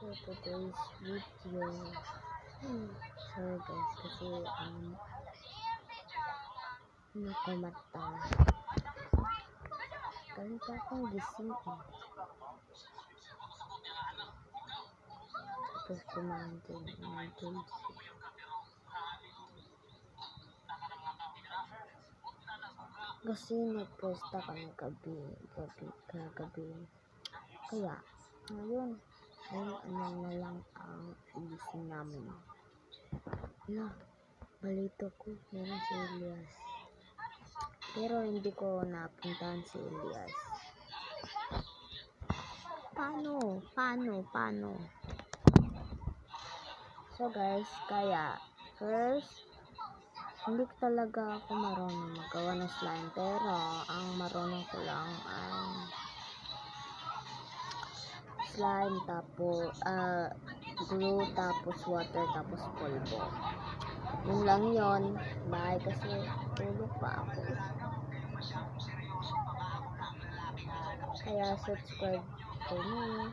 for today's video. Sorry guys, kasi nakumata. Galing pa akong gising Tapos kumain din ng dulce. Kasi nagposta kami kagabi. Kaya, ngayon na lang ang ilising namin. Balito ko, meron si Elias. Pero hindi ko napuntahan si Elias. Paano? So guys, kaya, first, hindi ko talaga ako marunong magawa ng slime. Pero, ang marunong ko lang ay slime, tapos, glue, tapos water, tapos polvo. Yun lang yun. Bye, kasi tulog pa ako. Kaya subscribe to me.